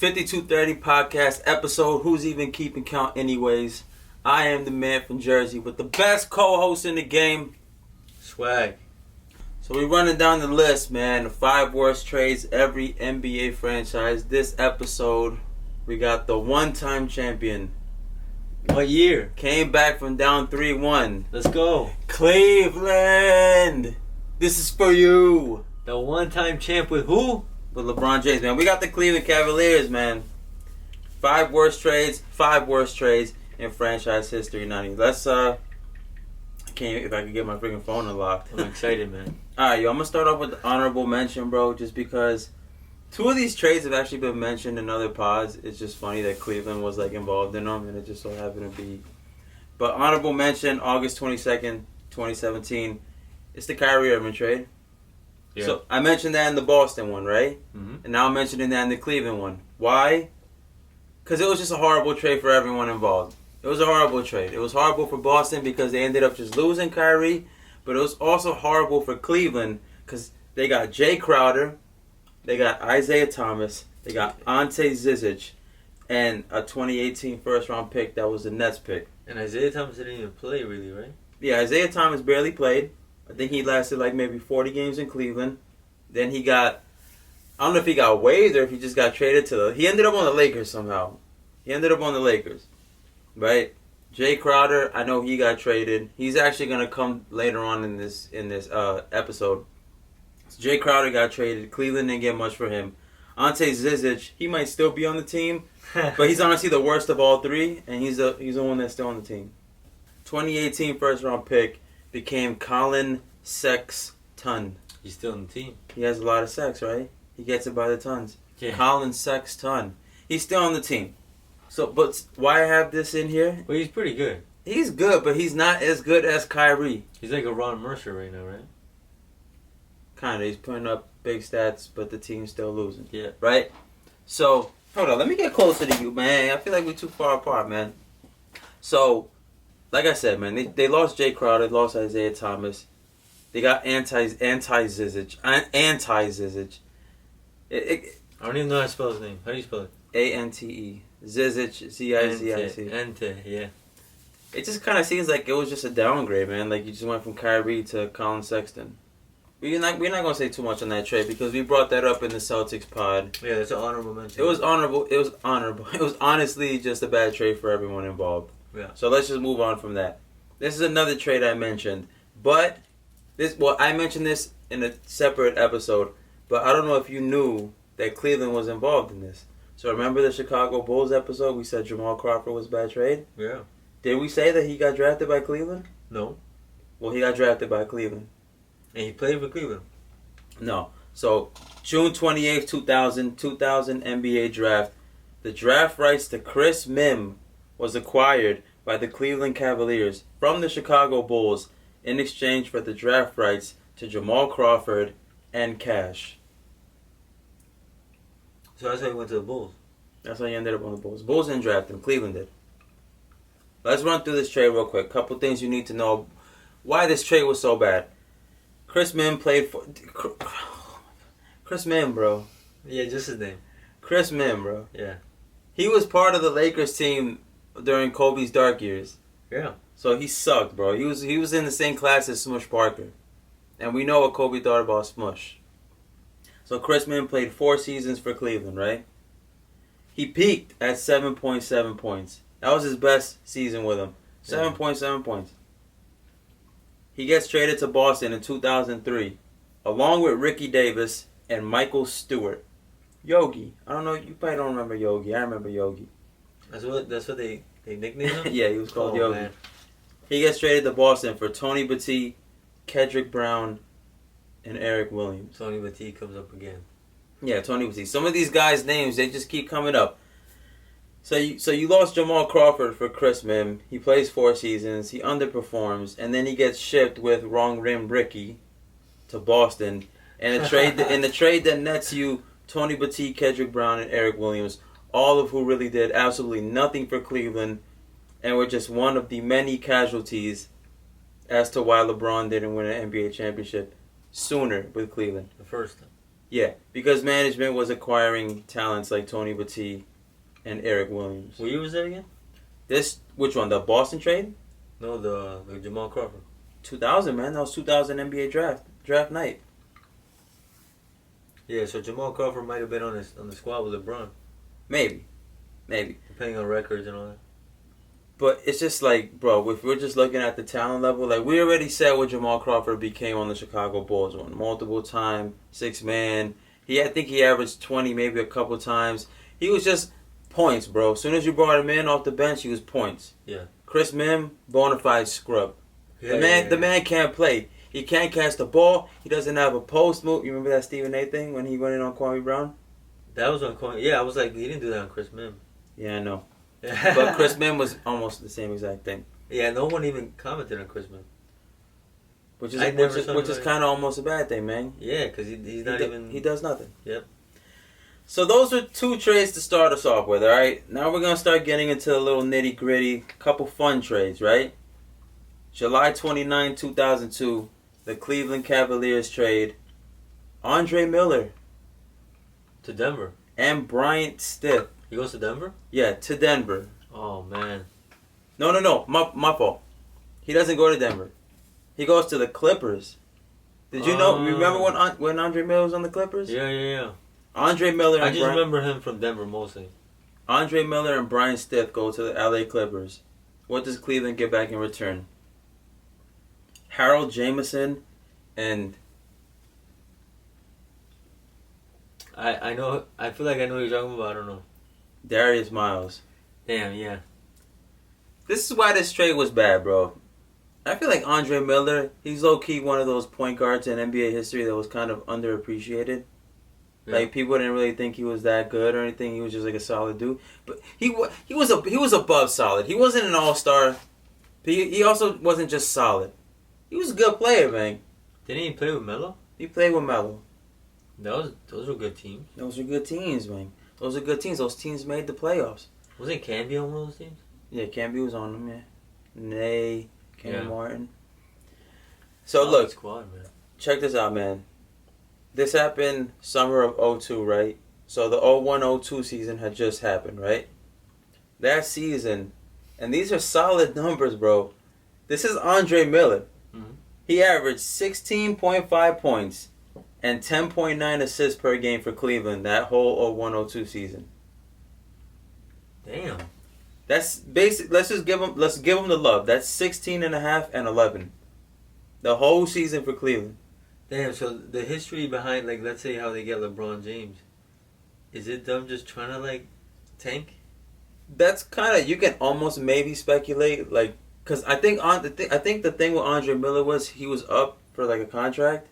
5230 podcast episode. Who's even keeping count anyways? I am the man from Jersey with the best co-host in the game, Swag. So we're running down the list, man. The 5 worst trades every NBA franchise. This episode, we got the one-time champion. What year? Came back from down 3-1. Let's go. Cleveland! This is for you. The one-time champ with who? With LeBron James, man. We got the Cleveland Cavaliers, man. 5 worst trades in franchise history. Let's I can't if I could get my freaking phone unlocked. I'm excited, man. Alright, yo, I'm gonna start off with the honorable mention, bro, just because 2 of these trades have actually been mentioned in other pods. It's just funny that Cleveland was like involved in them, and it just so happened to be. But honorable mention, August 22nd, 2017. It's the Kyrie Irving trade. Yeah. So I mentioned that in the Boston one, right? Mm-hmm. And now I'm mentioning that in the Cleveland one. Why? Because it was just a horrible trade for everyone involved. It was a horrible trade. It was horrible for Boston because they ended up just losing Kyrie. But it was also horrible for Cleveland because they got Jay Crowder, they got Isaiah Thomas, they got Ante Zizic, and a 2018 first-round pick that was the Nets pick. And Isaiah Thomas didn't even play, really, right? Yeah, Isaiah Thomas barely played. I think he lasted like maybe 40 games in Cleveland. Then he got, I don't know if he got waived or if he just got traded he ended up on the Lakers somehow. Right? Jay Crowder, I know he got traded. He's actually going to come later on in this episode. So Jay Crowder got traded. Cleveland didn't get much for him. Ante Zizic, he might still be on the team, but he's honestly the worst of all 3, and he's the one that's still on the team. 2018 first-round pick became Colin Sexton. He's still on the team. He has a lot of sex, right? He gets it by the tons. Yeah. Colin Sexton. He's still on the team. So, but why I have this in here? Well, he's pretty good. He's good, but he's not as good as Kyrie. He's like a Ron Mercer right now, right? Kinda. He's putting up big stats, but the team's still losing. Yeah. Right? So, hold on. Let me get closer to you, man. I feel like we're too far apart, man. So, like I said, man, they lost Jay Crowder, lost Isaiah Thomas. They got anti-Zizic. Anti-Zizic. I don't even know how to spell his name. How do you spell it? A-N-T-E. Zizic. Z-I-Z-I-C. Ante, yeah. It just kind of seems like it was just a downgrade, man. Like, you just went from Kyrie to Colin Sexton. We're not going to say too much on that trade because we brought that up in the Celtics pod. Yeah, that's an honorable mention. It was honorable. It was honestly just a bad trade for everyone involved. Yeah. So let's just move on from that. This is another trade I mentioned. But, I mentioned this in a separate episode. But I don't know if you knew that Cleveland was involved in this. So remember the Chicago Bulls episode? We said Jamal Crawford was a bad trade? Yeah. Did we say that he got drafted by Cleveland? No. Well, he got drafted by Cleveland. And he played for Cleveland? No. So, June 28th, 2000 NBA draft. The draft rights to Chris Mim was acquired by the Cleveland Cavaliers from the Chicago Bulls in exchange for the draft rights to Jamal Crawford and cash. So that's how he went to the Bulls? That's how he ended up on the Bulls. Bulls didn't draft him. Cleveland did. Let's run through this trade real quick. Couple things you need to know why this trade was so bad. Chris Mim played for... Chris Mim, bro. Yeah, just his name. Chris Mim, bro. Yeah. He was part of the Lakers team during Kobe's dark years. Yeah. So he sucked, bro. He was in the same class as Smush Parker. And we know what Kobe thought about Smush. So Chris Mim played 4 seasons for Cleveland, right? He peaked at 7.7 points. That was his best season with him. 7.7 points. He gets traded to Boston in 2003, along with Ricky Davis and Michael Stewart. Yogi. I don't know. You probably don't remember Yogi. I remember Yogi. That's what they nicknamed him? Yeah, he was called Yogi. Man. He gets traded to Boston for Tony Battie, Kedrick Brown, and Eric Williams. Tony Battie comes up again. Yeah, Tony Battie. Some of these guys' names, they just keep coming up. So you lost Jamal Crawford for Chris Mim. He plays 4 seasons. He underperforms, and then he gets shipped with wrong rim Ricky to Boston. And the trade that nets you Tony Battie, Kedrick Brown, and Eric Williams, all of who really did absolutely nothing for Cleveland, and were just one of the many casualties as to why LeBron didn't win an NBA championship sooner with Cleveland. The first time. Yeah, because management was acquiring talents like Tony Battie and Eric Williams. What year was that again? Which one? The Boston trade? No, the Jamal Crawford. 2000, man. That was 2000 NBA draft night. Yeah, so Jamal Crawford might have been on the squad with LeBron. Maybe. Depending on records and all that. But it's just like, bro, if we're just looking at the talent level, like we already said what Jamal Crawford became on the Chicago Bulls one. Multiple time, 6-man. I think he averaged 20 maybe a couple times. He was just points, bro. As soon as you brought him in off the bench, he was points. Yeah. Chris Mim, bona fide scrub. Yeah, The man can't play. He can't catch the ball. He doesn't have a post move. You remember that Stephen A thing when he went in on Kwame Brown? That was on Kwame. Yeah, I was like, he didn't do that on Chris Mim. Yeah, I know. But Chris Mim was almost the same exact thing. Yeah, no one even commented on Chris Mim. Which is kind of almost a bad thing, man. Yeah, because he's not even... He does nothing. Yep. So those are 2 trades to start us off with, all right? Now we're going to start getting into a little nitty-gritty, couple fun trades, right? July 29, 2002, the Cleveland Cavaliers trade Andre Miller. To Denver. And Bryant Stith. He goes to Denver? Yeah, to Denver. Oh, man. No. My fault. He doesn't go to Denver. He goes to the Clippers. Did you know? Remember when Andre Miller was on the Clippers? Yeah. Andre Miller. I just remember him from Denver mostly. Andre Miller and Brian Stith go to the LA Clippers. What does Cleveland get back in return? Harold Jamison and... I know. I feel like I know what you're talking about. I don't know. Darius Miles. Damn, yeah. This is why this trade was bad, bro. I feel like Andre Miller, he's low-key one of those point guards in NBA history that was kind of underappreciated. Yeah. Like, people didn't really think he was that good or anything. He was just like a solid dude. But he was above solid. He wasn't an all-star. He also wasn't just solid. He was a good player, man. Didn't he play with Melo? He played with Melo. Those were good teams. Those were good teams, man. Those are good teams. Those teams made the playoffs. Wasn't Camby on one of those teams? Yeah, Camby was on them, yeah. Nay, Cam Martin. So look, squad, man. Check this out, man. This happened summer of 02, right? So the 01-02 season had just happened, right? That season, and these are solid numbers, bro. This is Andre Miller. Mm-hmm. He averaged 16.5 points and 10.9 assists per game for Cleveland that whole 01-02 season. Damn. That's basic. Let's give him the love. That's 16.5 and 11. The whole season for Cleveland. Damn, so the history behind, like, let's say how they get LeBron James, is it them just trying to, like, tank? That's kind of, you can almost maybe speculate, like, because I think the thing with Andre Miller was he was up for, like, a contract,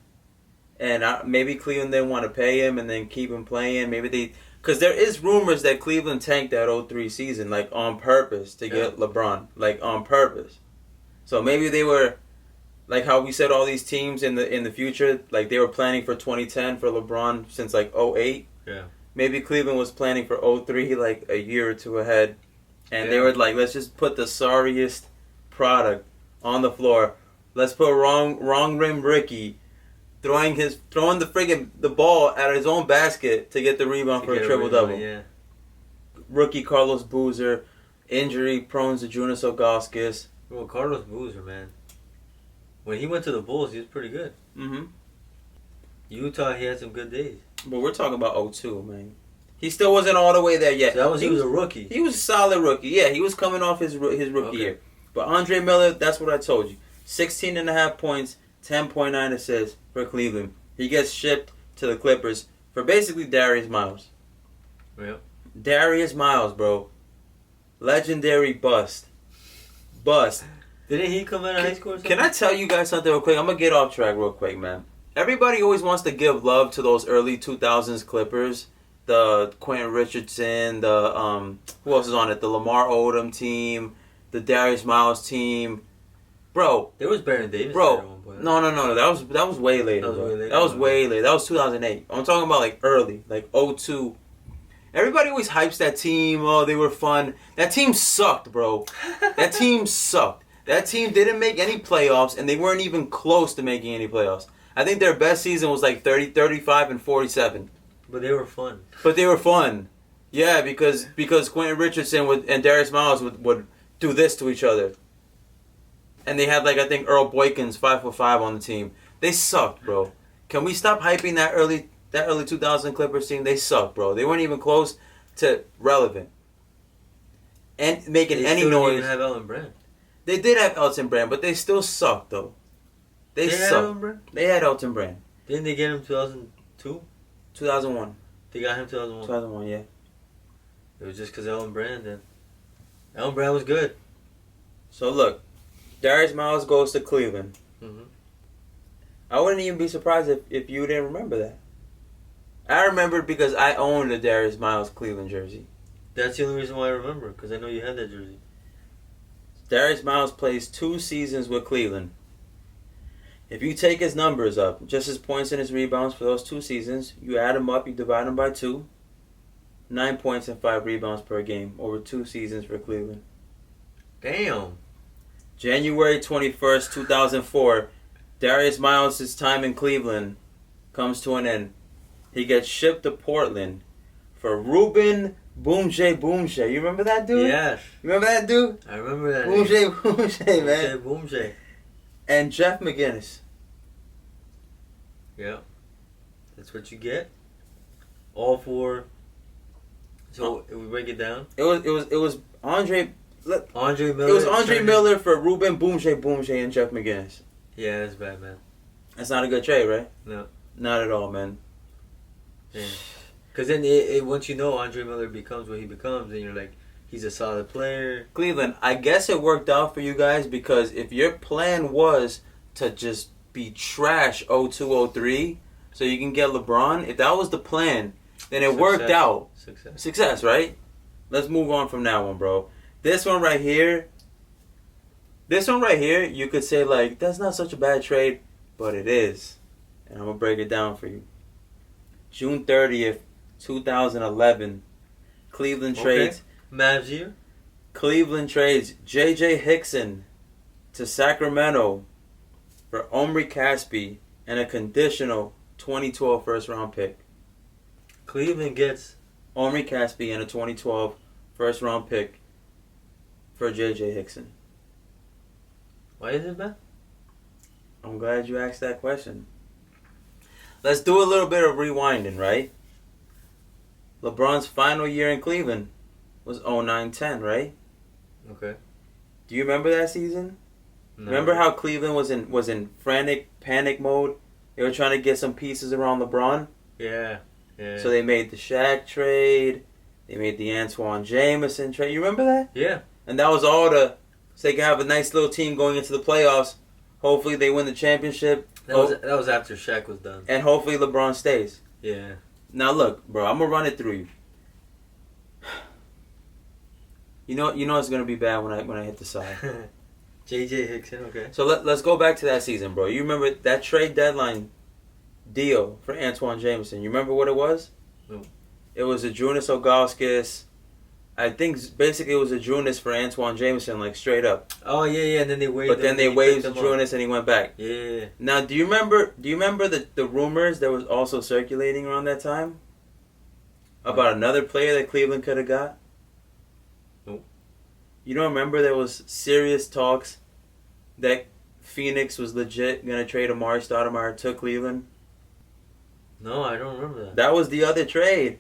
and maybe Cleveland didn't want to pay him and then keep him playing. Maybe they, because there is rumors that Cleveland tanked that 03 season, like, on purpose to get LeBron, like, on purpose. So maybe they were... Like how we said all these teams in the future, like they were planning for 2010 for LeBron since like 08. Yeah. Maybe Cleveland was planning for 03 like a year or two ahead. And they were like, let's just put the sorriest product on the floor. Let's put wrong rim Ricky throwing the ball at his own basket to get the rebound for a triple double. Yeah. Rookie Carlos Boozer, injury prone Zydrunas Ilgauskas. Well, Carlos Boozer, man. When he went to the Bulls, he was pretty good. Mm-hmm. Utah, he had some good days. But we're talking about 02, man. He still wasn't all the way there yet. So he was a rookie. He was a solid rookie. Yeah, he was coming off his rookie year. But Andre Miller, that's what I told you. 16.5 points, 10.9 assists for Cleveland. He gets shipped to the Clippers for basically Darius Miles. Yep. Darius Miles, bro. Legendary bust. Didn't he come out of high school or something? Can I tell you guys something real quick? I'm going to get off track real quick, man. Everybody always wants to give love to those early 2000s Clippers. The Quentin Richardson, the, who else is on it? The Lamar Odom team, the Darius Miles team. Bro. There was Baron Davis bro, there at one point. No. That was way later. That was way later. That was 2008. I'm talking about like early, like 02. Everybody always hypes that team. Oh, they were fun. That team sucked, bro. That team sucked. That team didn't make any playoffs, and they weren't even close to making any playoffs. I think their best season was like 30, 35, and 47. But they were fun. But they were fun. Yeah, because Quentin Richardson and Darius Miles would do this to each other. And they had like I think Earl Boykins 5'5" on the team. They sucked, bro. Can we stop hyping that early 2000 Clippers team? They sucked, bro. They weren't even close to relevant. And making any They noise. didn't even have Elton Brand. They did have Elton Brand, but they still sucked though. They had sucked. Elton Brand? They had Elton Brand. Didn't they get him 2002? 2001. They got him 2001. 2001, yeah. It was just because Elton Brand then. Elton Brand was good. So look, Darius Miles goes to Cleveland. Mm-hmm. I wouldn't even be surprised if you didn't remember that. I remembered because I owned a Darius Miles Cleveland jersey. That's the only reason why I remember, because I know you had that jersey. Darius Miles plays 2 seasons with Cleveland. If you take his numbers up, just his points and his rebounds for those 2 seasons, you add them up, you divide them by 2, 9 points and 5 rebounds per game over 2 seasons for Cleveland. Damn. January 21st, 2004, Darius Miles' time in Cleveland comes to an end. He gets shipped to Portland for Ruben Boomjay. You remember that dude? Yes. You remember that dude? I remember that. Boomjay, man. Boomjay. And Jeff McGinnis. Yeah. That's what you get. All for. So if we break it down. It was Andre. Andre Miller. It was Andre Miller for Ruben Boomjay and Jeff McGinnis. Yeah, that's bad, man. That's not a good trade, right? No. Not at all, man. Yeah. Because then once you know Andre Miller becomes what he becomes, then you're like, he's a solid player. Cleveland, I guess it worked out for you guys because if your plan was to just be trash 02-03 so you can get LeBron, if that was the plan, then it worked out. Success, right? Let's move on from that one, bro. This one right here, you could say, like, that's not such a bad trade, but it is. And I'm going to break it down for you. June 30th, 2011, Cleveland trades. Mavs year? Cleveland trades J.J. Hickson to Sacramento for Omri Caspi and a conditional 2012 first-round pick. Cleveland gets Omri Caspi and a 2012 first-round pick for J.J. Hickson. Why is it bad? I'm glad you asked that question. Let's do a little bit of rewinding, right? LeBron's final year in Cleveland was 09-10, right? Okay. Do you remember that season? No. Remember how Cleveland was in frantic panic mode? They were trying to get some pieces around LeBron? Yeah. So they made the Shaq trade. They made the Antoine Jameson trade. You remember that? Yeah. And that was all so they could have a nice little team going into the playoffs. Hopefully they win the championship. That was after Shaq was done. And hopefully LeBron stays. Yeah. Now look, bro, I'm gonna run it through you. You know it's gonna be bad when I hit the side. J.J. Hickson, okay. So let's go back to that season, bro. You remember that trade deadline deal for Antoine Jameson? You remember what it was? No. It was a Junis Ilgauskas. I think basically it was a Junis for Antoine Jameson, like straight up. Oh yeah, and then they waived. But then they waived Junis and he went back. Yeah. Now, do you remember the rumors that was also circulating around that time about another player that Cleveland could have got? Nope. You don't remember there was serious talks that Phoenix was legit gonna trade Amari Stoudemire to Cleveland? No, I don't remember that. That was the other trade.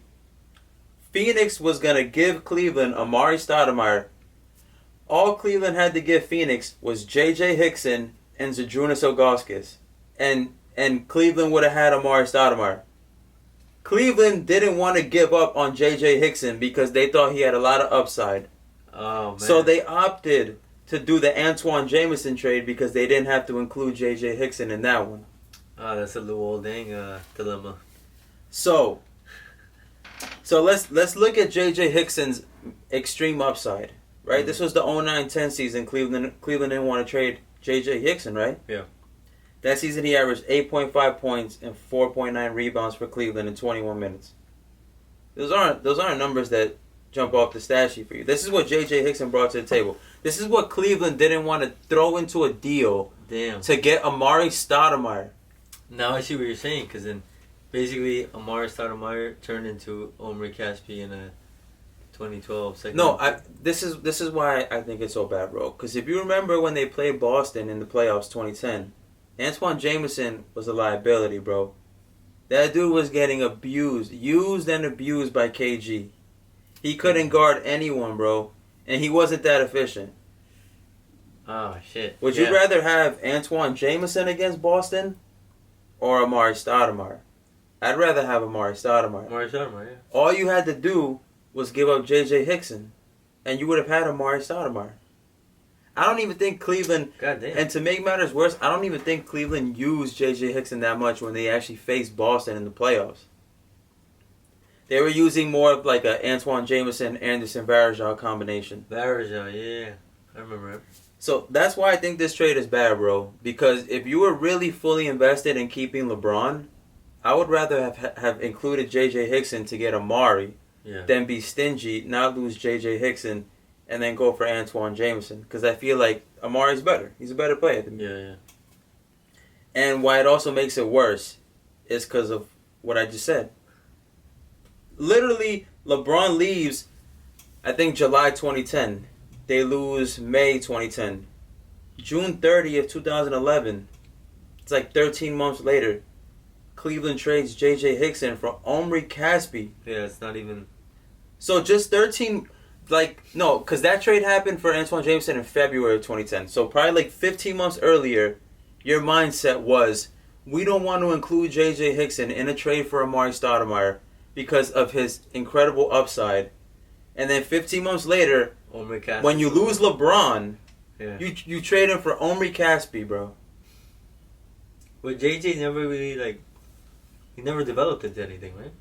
Phoenix was going to give Cleveland Amari Stoudemire. All Cleveland had to give Phoenix was J.J. Hickson and Zydrunas Ilgauskas. And Cleveland would have had Amari Stoudemire. Cleveland didn't want to give up on J.J. Hickson because they thought he had a lot of upside. Oh, man. So they opted to do the Antoine Jameson trade because they didn't have to include J.J. Hickson in that one. Oh, that's a Luol Deng dilemma. So let's look at J.J. Hickson's extreme upside, right? Mm-hmm. This was the 09-10 season. Cleveland didn't want to trade J.J. Hickson, right? Yeah. That season he averaged 8.5 points and 4.9 rebounds for Cleveland in 21 minutes. Those aren't numbers that jump off the stat sheet for you. This is what J.J. Hickson brought to the table. This is what Cleveland didn't want to throw into a deal to get Amari Stoudemire. Now I see what you're saying, because then basically Amari Stoudemire turned into Omri Caspi in a 2012 second. No, this is why I think it's so bad, bro. Because if you remember when they played Boston in the playoffs 2010, Antoine Jameson was a liability, bro. That dude was getting used and abused by KG. He couldn't guard anyone, bro. And he wasn't that efficient. Oh, shit. Would you rather have Antoine Jameson against Boston or Amari Stoudemire? I'd rather have Amari Stoudemire. Amari Stoudemire, yeah. All you had to do was give up J.J. Hickson, and you would have had Amari Stoudemire. I don't even think Cleveland, Goddamn. and to make matters worse, I don't even think Cleveland used J.J. Hickson that much when they actually faced Boston in the playoffs. They were using more of like a Antoine Jameson, Anderson Varejao combination. Varejao, yeah. I remember it. So that's why I think this trade is bad, bro. Because if you were really fully invested in keeping LeBron, I would rather have included J.J. Hickson to get Amari than be stingy, not lose J.J. Hickson, and then go for Antoine Jameson. Because I feel like Amari's better. He's a better player than me. Yeah. And why it also makes it worse is because of what I just said. Literally, LeBron leaves, I think, July 2010. They lose May 2010. June 30th, 2011. It's like 13 months later. Cleveland trades J.J. Hickson for Omri Caspi. Yeah, it's not even... So just 13... No, because that trade happened for Antoine Jameson in February of 2010. So probably like 15 months earlier, your mindset was, we don't want to include J.J. Hickson in a trade for Amari Stoudemire because of his incredible upside. And then 15 months later, when you lose LeBron, you trade him for Omri Caspi, bro. But JJ never really, he never developed into anything, right?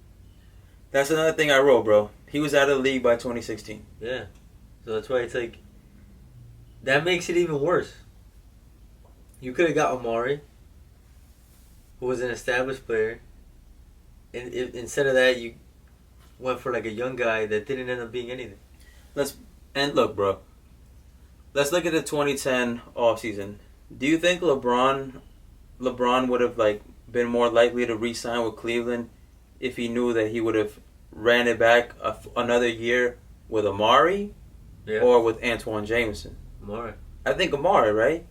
That's another thing I wrote, bro. He was out of the league by 2016. Yeah. So that's why it's that makes it even worse. You could have got Amari, who was an established player, and instead of that, you went for a young guy that didn't end up being anything. Look, bro. Let's look at the 2010 offseason. Do you think LeBron would have been more likely to re-sign with Cleveland if he knew that he would have ran it back another year with Amari or with Antoine Jameson? Amari. I think Amari, right?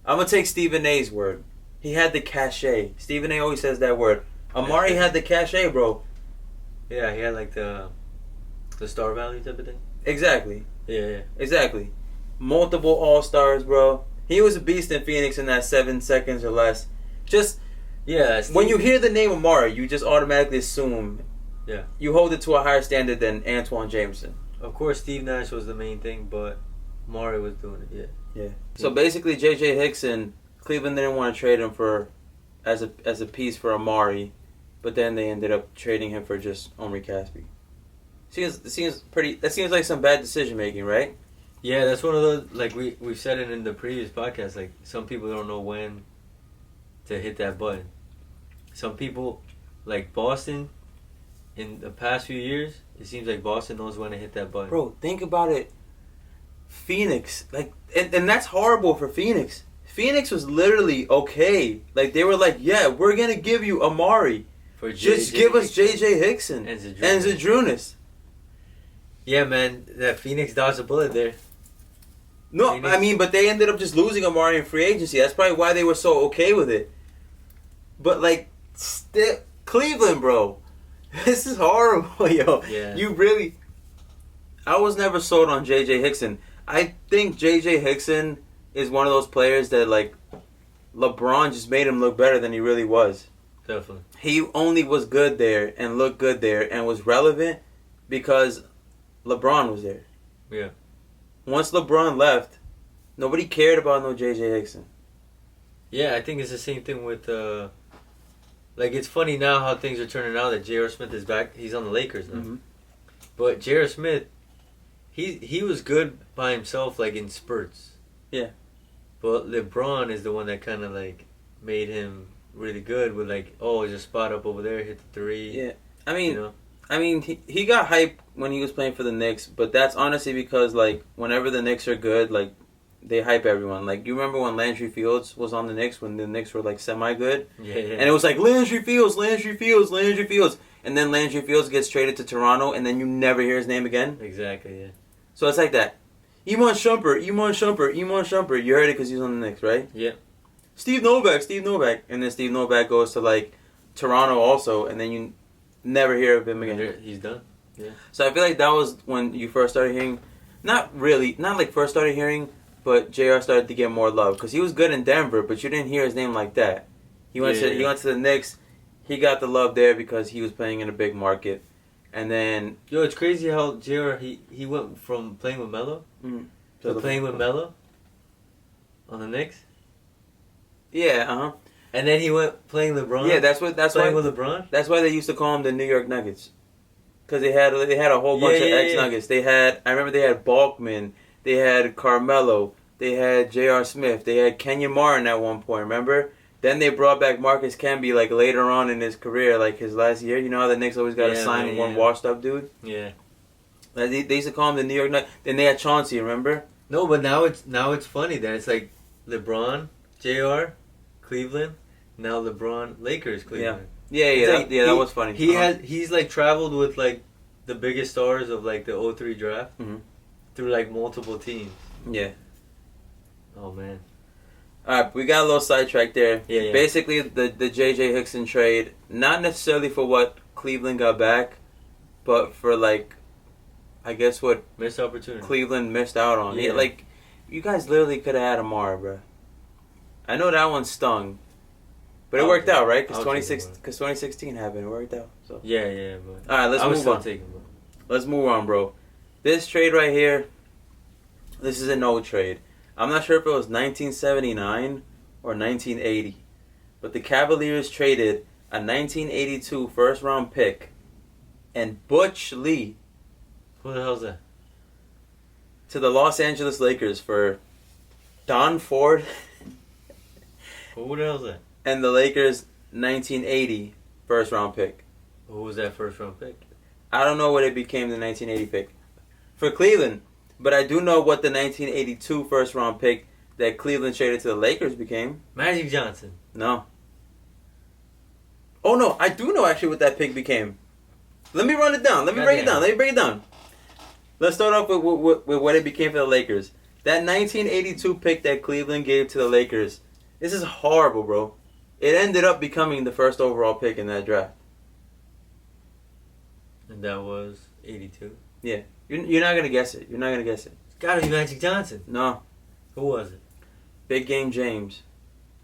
I'm going to take Stephen A's word. He had the cachet. Stephen A always says that word. Amari had the cachet, bro. Yeah, he had the star value type of thing. Exactly. Yeah. Exactly. Multiple All-Stars, bro. He was a beast in Phoenix in that 7 seconds or less. When you hear the name Amari, you just automatically assume you hold it to a higher standard than Antoine Jameson. Of course, Steve Nash was the main thing, but Amari was doing it, yeah. So basically, J.J. Hickson, Cleveland didn't want to trade him as a piece for Amari, but then they ended up trading him for just Omri Caspi. That seems like some bad decision making, right? Yeah, that's one of the we've said it in the previous podcast. Some people don't know when to hit that button. Some people, like Boston, in the past few years, it seems like Boston knows when to hit that button. Bro, think about it. Phoenix, and that's horrible for Phoenix. Phoenix was literally okay. They were yeah, we're gonna give you Amari. Just give us J.J. Hickson and Zydrunas. Yeah, man, that Phoenix dodged a bullet there. No, Phoenix. But they ended up just losing Amari in free agency. That's probably why they were so okay with it. But Cleveland, bro, this is horrible, yo. Yeah. I was never sold on J.J. Hickson. I think J.J. Hickson is one of those players that LeBron just made him look better than he really was. Definitely. He only was good there and looked good there and was relevant because LeBron was there. Yeah. Once LeBron left, nobody cared about no J.J. Hickson. Yeah, I think it's the same thing with... it's funny now how things are turning out that J.R. Smith is back. He's on the Lakers now. Mm-hmm. But J.R. Smith, he was good by himself, in spurts. Yeah. But LeBron is the one that kind of, made him really good with, just spot up over there, hit the three. Yeah. He got hype when he was playing for the Knicks, but that's honestly because, whenever the Knicks are good, they hype everyone. Like, you remember when Landry Fields was on the Knicks, when the Knicks were like semi-good? Yeah. And it was like, Landry Fields. And then Landry Fields gets traded to Toronto, and then you never hear his name again. Exactly, yeah. So it's like that. Iman Shumpert. You heard it because he was on the Knicks, right? Yeah. Steve Novak. And then Steve Novak goes to, like, Toronto also, and then you never hear of him again. He's done. Yeah. So I feel like that was when you first started hearing, not like first started hearing, but JR started to get more love. Because he was good in Denver, but you didn't hear his name like that. He went to the Knicks. He got the love there because he was playing in a big market. And then... Yo, it's crazy how JR, he went from playing with Melo to playing with Melo on the Knicks. Yeah, uh-huh. And then he went playing LeBron. Yeah, that's playing why with LeBron. That's why they used to call him the New York Nuggets. Because they had a whole bunch of ex-Nuggets. I remember they had Balkman, they had Carmelo, they had J.R. Smith, they had Kenyon Martin at one point, remember? Then they brought back Marcus Camby, like, later on in his career, like, his last year. You know how the Knicks always got to sign one washed-up dude? Yeah. They used to call him the New York Nuggets. Then they had Chauncey, remember? No, but now it's funny that it's like LeBron, J.R., Cleveland, now LeBron, Lakers, Cleveland. Yeah, that was funny. He's like traveled with like the biggest stars of like the 03 draft through like multiple teams. Yeah. Oh man. Alright, we got a little sidetracked there. Yeah. Basically, the J.J. Hickson trade, not necessarily for what Cleveland got back, but for like, I guess what missed opportunity Cleveland missed out on. Yeah. Like, you guys literally could have had Amar, bro. I know that one stung. But it worked out, right? Because 2016 happened. It worked out. So. Yeah. But all right, let's move on. Let's move on, bro. This trade right here, this is an old trade. I'm not sure if it was 1979 or 1980. But the Cavaliers traded a 1982 first-round pick and Butch Lee. Who the hell's that? To the Los Angeles Lakers for Don Ford. Who the hell's that? And the Lakers' 1980 first-round pick. Who was that first-round pick? I don't know what it became the 1980 pick for Cleveland, but I do know what the 1982 first-round pick that Cleveland traded to the Lakers became. Magic Johnson. No. Oh, no, I do know actually what that pick became. Let me run it down. Let me break it down. Let's start off with what it became for the Lakers. That 1982 pick that Cleveland gave to the Lakers, this is horrible, bro. It ended up becoming the first overall pick in that draft. And that was 82? Yeah. You're not going to guess it. It's got to be Magic Johnson. No. Who was it? Big Game James.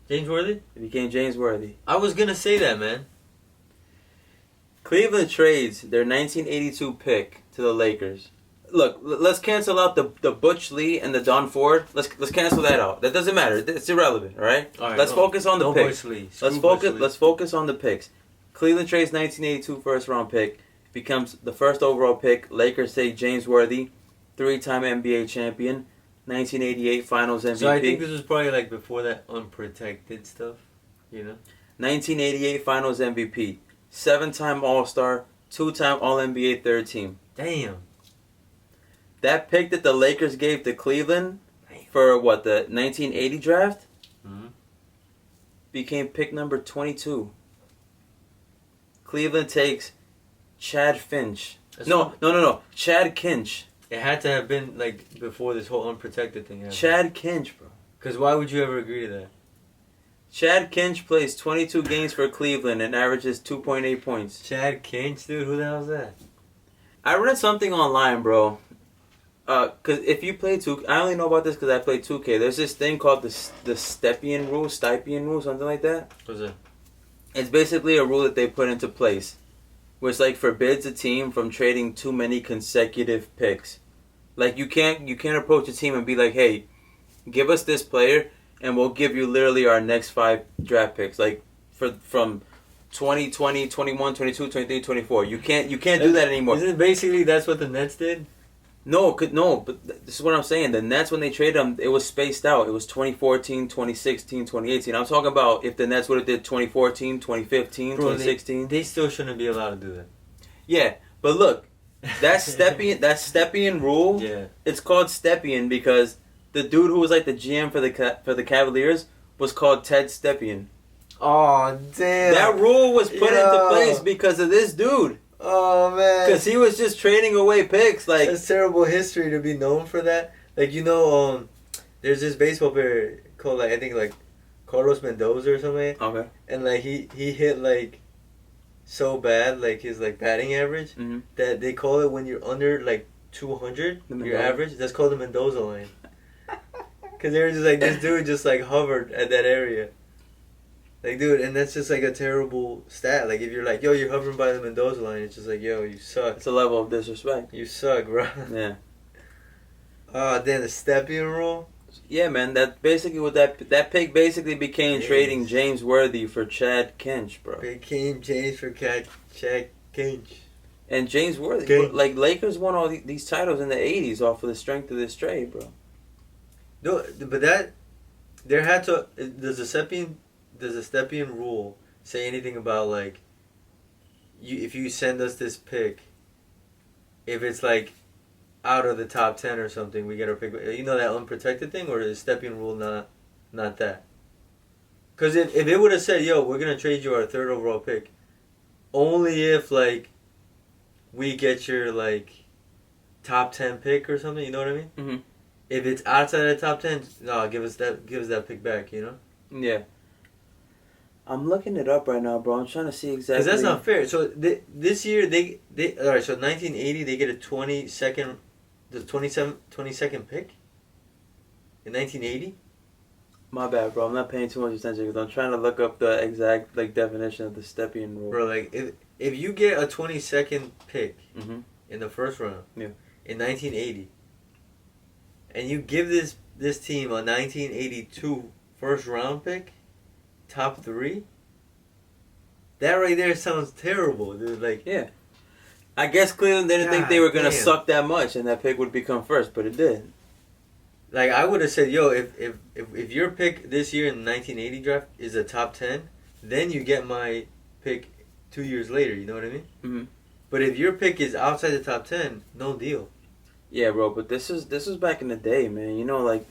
James Worthy? It became James Worthy. I was going to say that, man. Cleveland trades their 1982 pick to the Lakers. Look, let's cancel out the Butch Lee and the Don Ford. Let's cancel that out. That doesn't matter. It's irrelevant, all right? Let's focus on the picks. Let's focus on the picks. Cleveland trades 1982 first-round pick. Becomes the first overall pick. Lakers take James Worthy, 3-time NBA champion, 1988 Finals MVP. So I think this was probably like before that unprotected stuff, you know? 1988 Finals MVP, 7-time All-Star, 2-time All-NBA third team. Damn. That pick that the Lakers gave to Cleveland for the 1980 draft became pick number 22. Cleveland takes Chad Finch. No. Chad Kinch. It had to have been like before this whole unprotected thing happened. Chad Kinch, bro. Because why would you ever agree to that? Chad Kinch plays 22 games for Cleveland and averages 2.8 points. Chad Kinch, dude? Who the hell is that? I read something online, bro. Because if you play 2K, I only know about this because I play 2K. There's this thing called the Stepien rule, something like that. What's that? It's basically a rule that they put into place, which like forbids a team from trading too many consecutive picks. Like you can't approach a team and be like, hey, give us this player and we'll give you literally our next 5 draft picks. Like from 2020, 21, 22, 23, 24. You can't do that anymore. Isn't it basically that's what the Nets did? No, but this is what I'm saying. The Nets, when they traded them, it was spaced out. It was 2014, 2016, 2018. I'm talking about if the Nets would have did 2014, 2015, 2016. They still shouldn't be allowed to do that. Yeah, but look, that Stepien rule, yeah. It's called Stepien because the dude who was like the GM for the Cavaliers was called Ted Stepien. Oh damn! That rule was put into place because of this dude. Oh man! Because he was just trading away picks. Like, that's terrible history to be known for that. Like, there's this baseball player called like I think like Carlos Mendoza or something. Okay. And like he hit like so bad, like his like batting average, that they call it when you're under like 200, your average. That's called the Mendoza line. Because they were just like, this dude just like hovered at that area. Like, dude, and that's just like a terrible stat. Like, if you're like, yo, you're hovering by the Mendoza line, it's just like, yo, you suck. It's a level of disrespect. You suck, bro. Yeah. Oh, then the Stepien rule. Yeah, man. That basically what that pick basically became trading James Worthy for Chad Kinch, bro. Became James for Chad Kinch. And James Worthy, like Lakers won all these titles in the '80s off of the strength of this trade, bro. No, but that there had to. Does the Stepien rule say anything about like if you send us this pick, if it's like out of the top 10 or something, we get our pick. You know that unprotected thing, or is Stepien rule not that? Because if it would have said, yo, we're gonna trade you our 3rd overall pick, only if like we get your like top 10 pick or something, you know what I mean? Mm-hmm. If it's outside of the top 10, no, give us that pick back, you know? Yeah. I'm looking it up right now, bro. I'm trying to see exactly. Because that's not fair. So this year they all right. So 1980 they get a 22nd pick in 1980. My bad, bro. I'm not paying too much attention because I'm trying to look up the exact like definition of the Stepien rule. Bro, like if you get a 22nd pick in the first round, in 1980, and you give this team a 1982 first round pick, top 3, that right there sounds terrible, dude. Like, yeah, I guess Cleveland didn't think they were gonna suck that much, and that pick would become first, but it did. Like, I would have said, yo, if your pick this year in the 1980 draft is a top 10, then you get my pick 2 years later. You know what I mean? Mm-hmm. But if your pick is outside the top 10, no deal. Yeah, bro. But this was back in the day, man. You know, like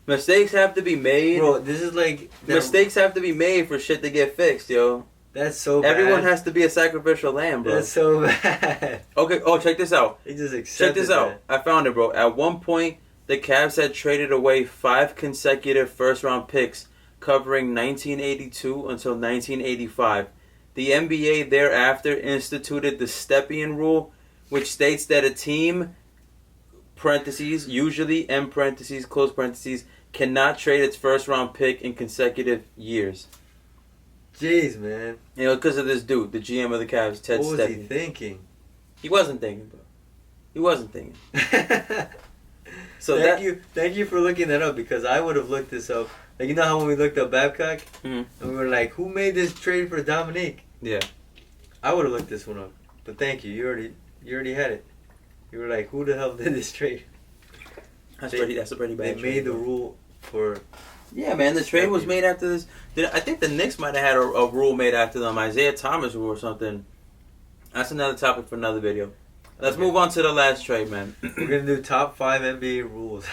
mistakes have to be made. Bro, this is like mistakes have to be made for shit to get fixed, yo. That's so bad. Everyone has to be a sacrificial lamb, bro. That's so bad. Okay. Oh, check this out. He just accepted Check this out. I found it, bro. At one point, the Cavs had traded away 5 consecutive first-round picks covering 1982 until 1985. The NBA thereafter instituted the Stepien rule, which states that a team, parentheses, usually, end parentheses, close parentheses, cannot trade its first-round pick in consecutive years. Jeez, man. You know, because of this dude, the GM of the Cavs, Ted Stepien. What was he thinking? He wasn't thinking, bro. He wasn't thinking. So thank you for looking that up, because I would have looked this up. Like, you know how when we looked up Babcock, and we were like, who made this trade for Dominique? Yeah. I would have looked this one up. But thank you. You already had it. You were like, who the hell did this trade? That's a pretty bad They trade, made the bro. rule for... Yeah, man, the trade was made after this. I think the Knicks might have had a rule made after them, Isaiah Thomas rule or something. That's another topic for another video. Let's move on to the last trade, man. We're going to do top 5 NBA rules.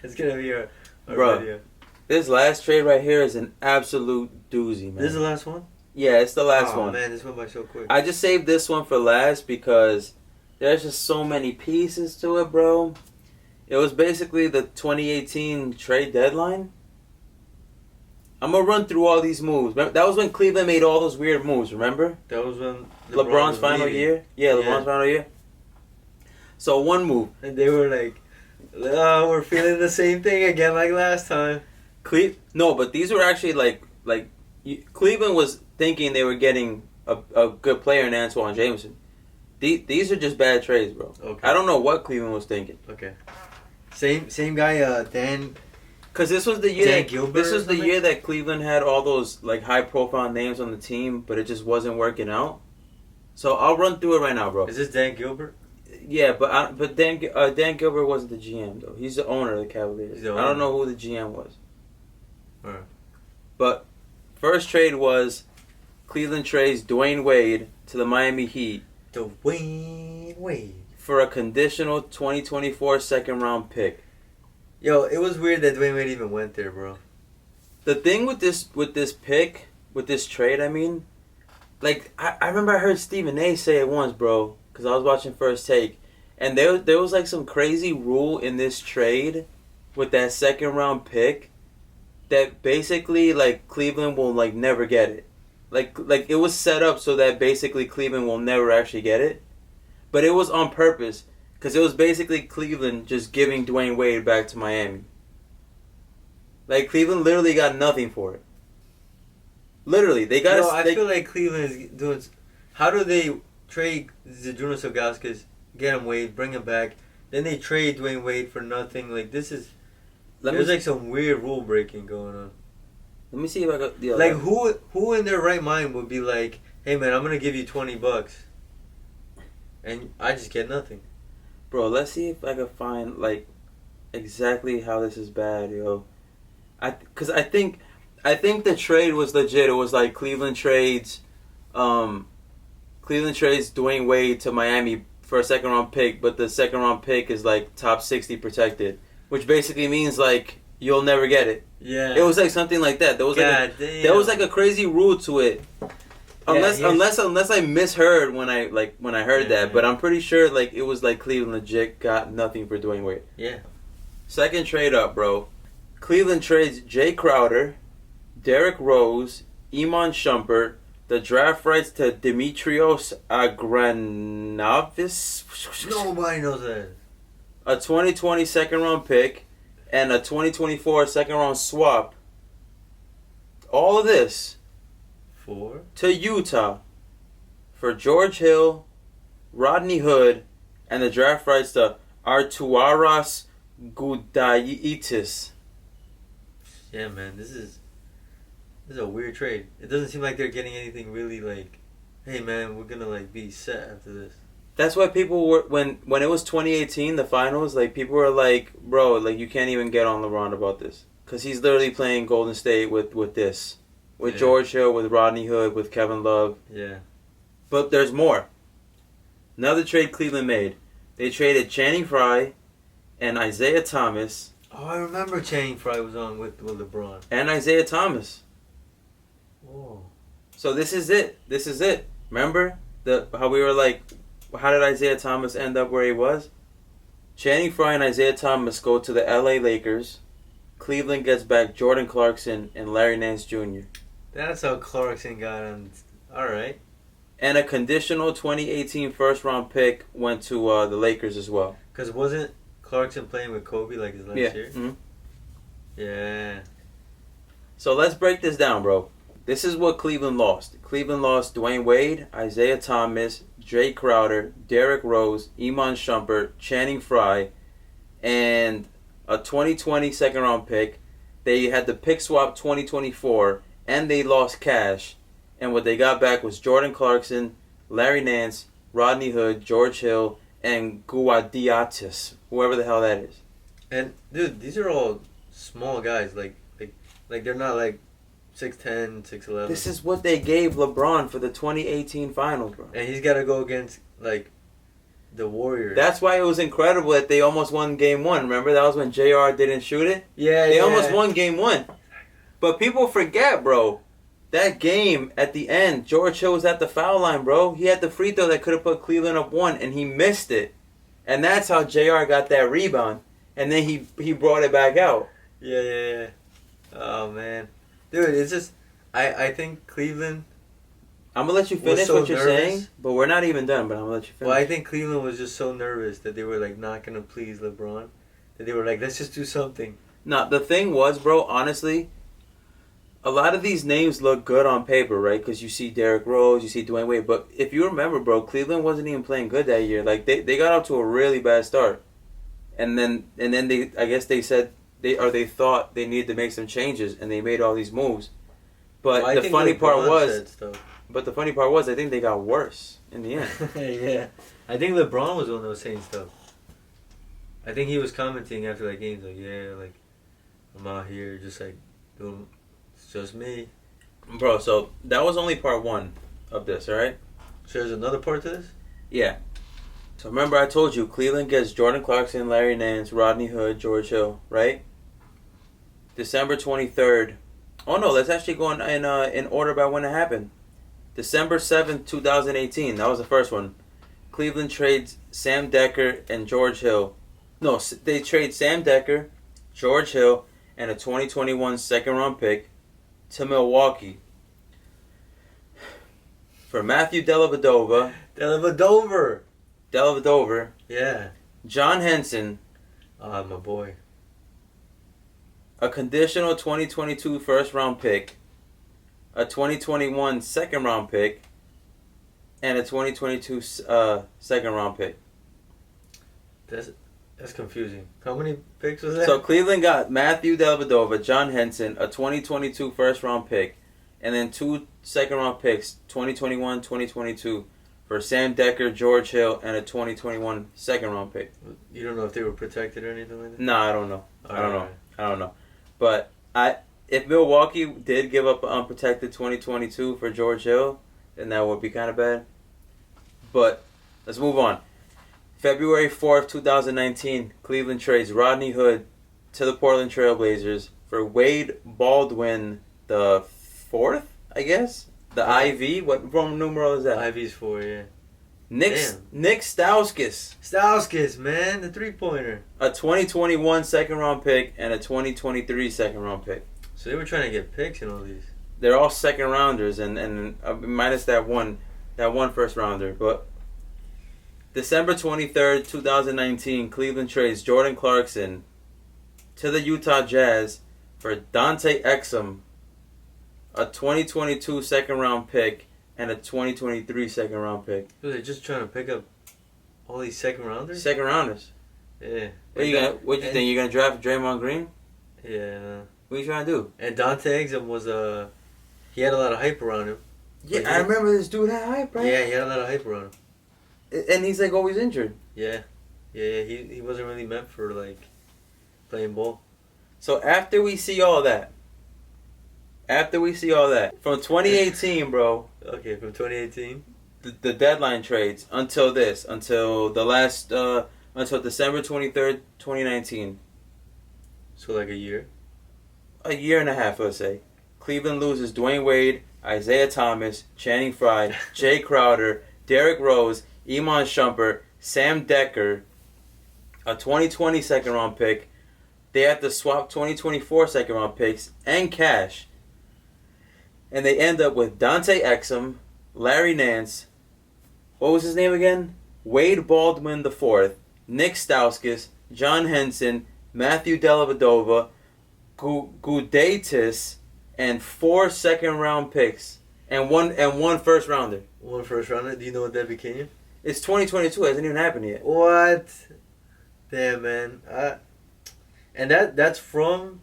It's going to be our video. This last trade right here is an absolute doozy, man. This is the last one? Yeah, it's the last one. Oh, man, this went by so quick. I just saved this one for last because there's just so many pieces to it, bro. It was basically the 2018 trade deadline. I'm going to run through all these moves. That was when Cleveland made all those weird moves, remember? That was when LeBron's final year? Yeah, LeBron's final year. So one move. And they were like, oh, we're feeling the same thing again like last time. No, but these were actually like Cleveland was thinking they were getting a good player in Antoine Jameson. These are just bad trades, bro. Okay. I don't know what Cleveland was thinking. Okay. Same guy, Dan. Because this was the year. This was the something? year that Cleveland had all those like high profile names on the team, but it just wasn't working out. So I'll run through it right now, bro. Is this Dan Gilbert? Yeah, but Dan Gilbert wasn't the GM though. He's the owner of the Cavaliers. I don't know who the GM was. All right. But first trade was Cleveland trades Dwayne Wade to the Miami Heat. Dwayne Wade. For a conditional 2024 second round pick. Yo, it was weird that Dwayne Wade even went there, bro. The thing with this trade, I mean, like I remember I heard Stephen A. say it once, bro, because I was watching First Take, and there was like some crazy rule in this trade with that second round pick that basically like Cleveland will like never get it. Like it was set up so that basically Cleveland will never actually get it. But it was on purpose because it was basically Cleveland just giving Dwayne Wade back to Miami. Like Cleveland literally got nothing for it. Literally, they got. No, I feel like Cleveland is doing. How do they trade Zdrunas Ilgauskas, get him Wade, bring him back, then they trade Dwayne Wade for nothing? Like this is. There's like some weird rule breaking going on. Let me see if I got the. Like who in their right mind would be like, hey man, I'm gonna give you $20, and I just get nothing. Bro, let's see if I can find like exactly how this is bad, yo. Because I think the trade was legit. It was like Cleveland trades Dwayne Wade to Miami for a second round pick, but the second round pick is like top 60 protected, which basically means like you'll never get it. Yeah, it was like something like that. There was like a crazy rule to it. Unless I misheard when I heard that, but I'm pretty sure like it was like Cleveland legit got nothing for Dwayne Wade. Yeah. Second trade up, bro. Cleveland trades Jay Crowder, Derrick Rose, Iman Shumpert, the draft rights to Dimitrios Agranovis. Nobody knows that. A 2020 second round pick and a 2024 second round swap. All of this to Utah for George Hill, Rodney Hood, and the draft rights to Artuaras Gudaitis. Yeah, man, this is a weird trade. It doesn't seem like they're getting anything really like, hey man, we're gonna like be set after this. That's why people were when it was 2018, the finals, like people were like, bro, like you can't even get on LeBron about this because he's literally playing Golden State with George Hill, with Rodney Hood, with Kevin Love. Yeah. But there's more. Another trade Cleveland made. They traded Channing Frye and Isaiah Thomas. Oh, I remember Channing Frye was on with LeBron. And Isaiah Thomas. Whoa. So this is it. Remember how we were like, how did Isaiah Thomas end up where he was? Channing Frye and Isaiah Thomas go to the LA Lakers. Cleveland gets back Jordan Clarkson and Larry Nance Jr. That's how Clarkson got on. All right. And a conditional 2018 first round pick went to the Lakers as well. Because wasn't Clarkson playing with Kobe like his last year? Mm-hmm. Yeah. So let's break this down, bro. This is what Cleveland lost. Cleveland lost Dwayne Wade, Isaiah Thomas, Jay Crowder, Derrick Rose, Iman Shumpert, Channing Frye, and a 2020 second round pick. They had the pick swap 2024, and they lost cash. And what they got back was Jordan Clarkson, Larry Nance, Rodney Hood, George Hill, and Gudaitis, whoever the hell that is. And dude, these are all small guys. Like they're not like 6'10", 6'11". This is what they gave LeBron for the 2018 finals, bro. And he's got to go against like the Warriors. That's why it was incredible that they almost won Game 1. Remember, that was when JR didn't shoot it? Yeah, They almost won Game 1. But people forget, bro. That game, at the end, George Hill was at the foul line, bro. He had the free throw that could have put Cleveland up 1, and he missed it. And that's how JR got that rebound. And then he brought it back out. Yeah. Oh, man. Dude, it's just... I think Cleveland... I'm going to let you finish what you're saying, but we're not even done, but I'm going to let you finish. Well, I think Cleveland was just so nervous that they were, like, not going to please LeBron. That they were like, let's just do something. No, the thing was, bro, honestly... A lot of these names look good on paper, right? Because you see Derrick Rose, you see Dwayne Wade. But if you remember, bro, Cleveland wasn't even playing good that year. Like they got off to a really bad start, and then they, I guess they said they thought they needed to make some changes, and they made all these moves. But well, the funny part was, I think they got worse in the end. Yeah, I think LeBron was the one that was saying stuff. I think he was commenting after that game, like, yeah, like I'm out here just like doing. It's just me. Bro, so that was only part 1 of this, alright? So there's another part to this? Yeah. So remember I told you Cleveland gets Jordan Clarkson, Larry Nance, Rodney Hood, George Hill, right? December 23rd. Oh no, let's actually go in order by when it happened. December 7th, 2018. That was the first one. Cleveland trades Sam Decker and George Hill. No, they trade Sam Decker, George Hill, and a 2021 second round pick to Milwaukee for Matthew Dellavedova. Dellavedova. Yeah. John Henson. Ah, my boy. A conditional 2022 first round pick, a 2021 second round pick, and a 2022 second round pick. That's confusing. How many picks was that? So Cleveland got Matthew Dellavedova, John Henson, a 2022 first round pick, and then 2 second round picks, 2021, 2022, for Sam Decker, George Hill, and a 2021 second round pick. You don't know if they were protected or anything like that? No, I don't know. I don't know. But if Milwaukee did give up an unprotected 2022 for George Hill, then that would be kind of bad. But let's move on. February 4th, 2019, Cleveland trades Rodney Hood to the Portland Trail Blazers for Wade Baldwin the 4th, I guess? The IV? What Roman numeral is that? IV's 4, yeah. Nick Stauskas. Stauskas, man, the three-pointer. A 2021 second round pick and a 2023 second round pick. So they were trying to get picks in all these. They're all second rounders and minus that one first rounder. But December 23rd, 2019, Cleveland trades Jordan Clarkson to the Utah Jazz for Dante Exum, a 2022 second round pick, and a 2023 second round pick. So they're just trying to pick up all these second rounders? Second rounders. Yeah. What you think? You're gonna draft Draymond Green? Yeah. No. What are you trying to do? And Dante Exum was he had a lot of hype around him. Yeah, I remember this dude had hype, right? Yeah, he had a lot of hype around him. And he's like always injured. Yeah. He wasn't really meant for like playing ball. So after we see all that, from 2018, bro. Okay, from 2018. The deadline trades until December 23rd, 2019. So like a year. A year and a half, let's say. Cleveland loses Dwayne Wade, Isaiah Thomas, Channing Frye, Jay Crowder, Derrick Rose, Iman Shumpert, Sam Decker, a 2020 second round pick. They have to swap 2024 second round picks and cash. And they end up with Dante Exum, Larry Nance, what was his name again? Wade Baldwin IV, Nick Stauskas, John Henson, Matthew Dellavedova, Gudaitis, and 4 second round picks and one first rounder. One first rounder. Do you know what that became? It's 2022. It hasn't even happened yet. What? Damn, man. And that's from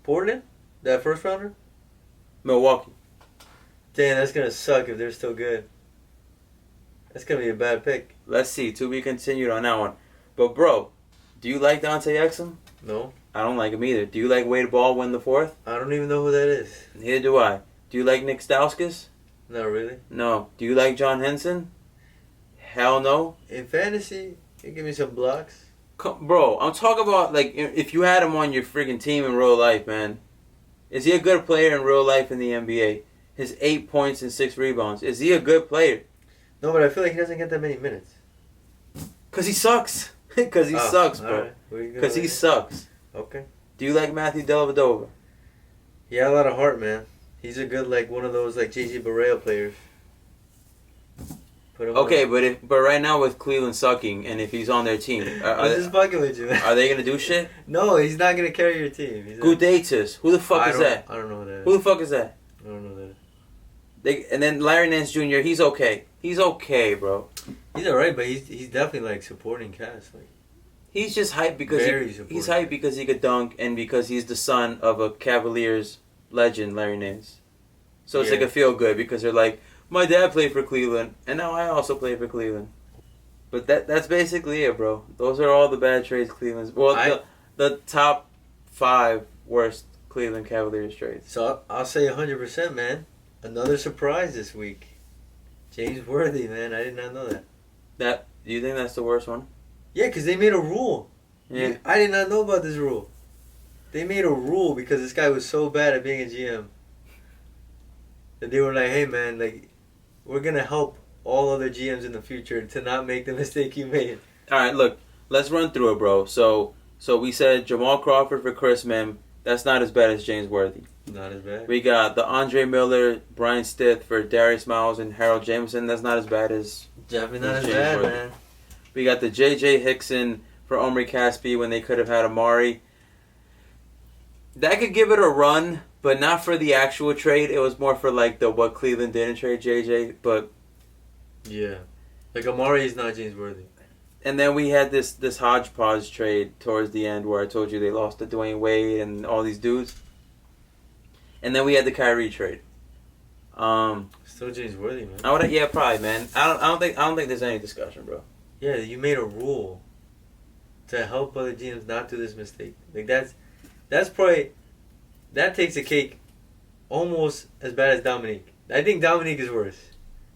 Portland? That first rounder? Milwaukee. Damn, that's gonna suck if they're still good. That's gonna be a bad pick. Let's see. To be continued on that one. But bro, do you like Dante Exum? No. I don't like him either. Do you like Wade Baldwin IV? I don't even know who that is. Neither do I. Do you like Nick Stauskas? Not really. No. Do you like John Henson? Hell no. In fantasy, you give me some blocks. Bro, I'm talking about like if you had him on your freaking team in real life, man. Is he a good player in real life in the NBA? His 8 points and 6 rebounds. Is he a good player? No, but I feel like he doesn't get that many minutes. Cause he sucks. Cause he sucks, bro. Right. Cause he sucks. Okay. Do you like Matthew Dellavedova? He had a lot of heart, man. He's a good like one of those like JJ Barea players. Okay, but right now with Cleveland sucking, and if he's on their team, I'm just fucking with you, man. Are they gonna do shit? No, he's not gonna carry your team. Gudaitis. Who the fuck is that? I don't know who that is. Who the fuck is that? I don't know that. And then Larry Nance Jr. He's okay. He's okay, bro. He's alright, but he's definitely like supporting cast. Like he's just hyped because he's hyped because he could dunk and because he's the son of a Cavaliers legend, Larry Nance. So it's like a feel good because they're like, my dad played for Cleveland and now I also play for Cleveland. But that's basically it, bro. Those are all the bad trades Cleveland's. Well, the top 5 worst Cleveland Cavaliers trades. So I'll say 100%, man. Another surprise this week. James Worthy, man. I did not know that. Do you think that's the worst one? Yeah, because they made a rule. Yeah. I did not know about this rule. They made a rule because this guy was so bad at being a GM that they were like, hey man, like, we're gonna help all other GMs in the future to not make the mistake you made. All right, look, let's run through it, bro. So we said Jamal Crawford for Chris Mim. That's not as bad as James Worthy. Not as bad. We got the Andre Miller, Brian Stith for Darius Miles and Harold Jameson. That's not as bad as Definitely not as James bad, Worthy. man. We got the J.J. Hickson for Omri Caspi when they could have had Amari. That could give it a run, but not for the actual trade. It was more for like the what Cleveland didn't trade J.J. But Yeah. Like, Amari is not James Worthy. and then we had this hodgepodge trade towards the end where I told you they lost to Dwayne Wade and all these dudes. And then we had the Kyrie trade. Still James Worthy, man. Probably, man. I don't think there's any discussion, bro. Yeah, you made a rule to help other GMs not do this mistake. Like, that's probably, that takes a cake almost as bad as Dominique. I think Dominique is worse.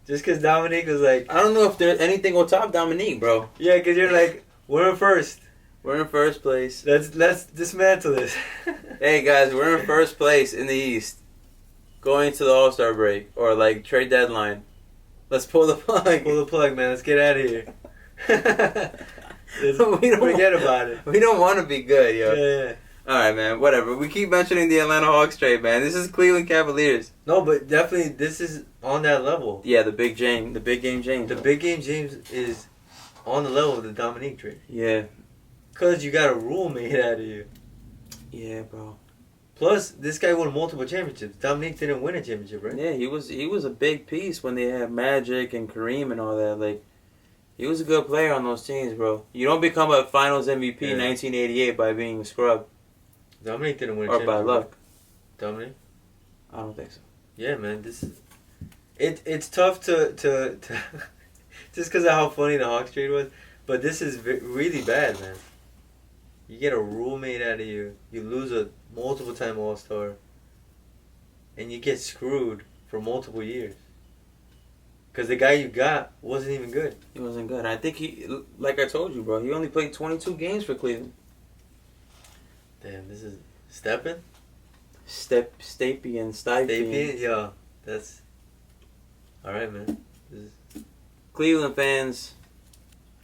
Just because Dominique was like, I don't know if there's anything will top Dominique, bro. yeah, because you're like, we're in first. We're in first place. Let's dismantle this. Hey guys, we're in first place in the East, going to the All-Star break or like trade deadline. Let's pull the plug. Pull the plug, man. Let's get out of here. We don't forget about it. We don't want to be good, yo. Yeah. All right, man. Whatever. We keep mentioning the Atlanta Hawks trade, man. This is Cleveland Cavaliers. No, but definitely this is on that level. Yeah, the big game James. The big game James is on the level of the Dominique trade. Yeah. Because you got a rule made out of you. Yeah, bro. Plus, this guy won multiple championships. Dominique didn't win a championship, right? Yeah, he was a big piece when they had Magic and Kareem and all that. Like, he was a good player on those teams, bro. You don't become a Finals MVP in 1988 by being a scrub Dominique didn't win a or championship. by luck. Dominique? I don't think so. Yeah, man. This is it's tough to just because of how funny the Hawks trade was, but this is really bad, man. You get a rule made out of you. You lose a multiple-time All-Star, and you get screwed for multiple years. Because the guy you got wasn't even good. He wasn't good. I think he, like I told you, bro, he only played 22 games for Cleveland. Damn, this is Steppin'? Stapien. Yeah, that's all right, man. Cleveland fans,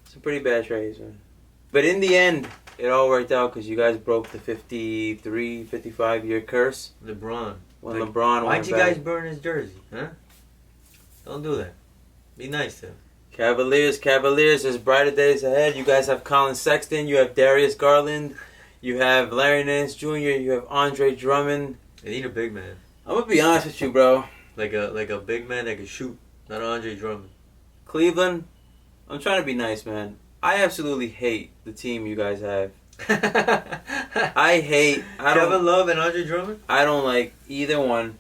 some pretty bad trades, man. But in the end, it all worked out because you guys broke the 53, 55-year curse. LeBron. When LeBron Why'd went you back. guys burn his jersey, huh? Don't do that. Be nice to him. Cavaliers, there's brighter days ahead. You guys have Colin Sexton, you have Darius Garland, you have Larry Nance Jr., you have Andre Drummond. They need a big man. I'm going to be honest with you, bro. Like a big man that can shoot, not Andre Drummond. Cleveland, I'm trying to be nice, man. I absolutely hate the team you guys have. Kevin Love and Andre Drummond? I don't like either one.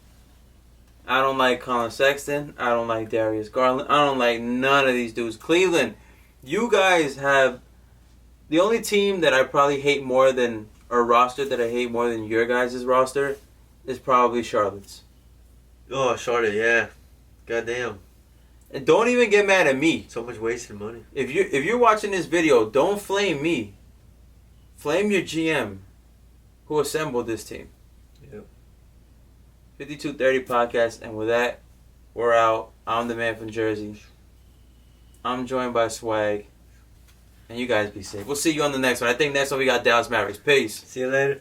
I don't like Colin Sexton. I don't like Darius Garland. I don't like none of these dudes. Cleveland, you guys have the only team that I probably hate more than, or roster that I hate more than your guys' roster is probably Charlotte's. Oh, Charlotte, yeah. Goddamn. And don't even get mad at me. So much wasted money. If you're watching this video, don't flame me. Flame your GM who assembled this team. Yep. 5230 podcast, and with that, we're out. I'm the man from Jersey. I'm joined by Swag. And you guys be safe. We'll see you on the next one. I think next one we got Dallas Mavericks. Peace. See you later.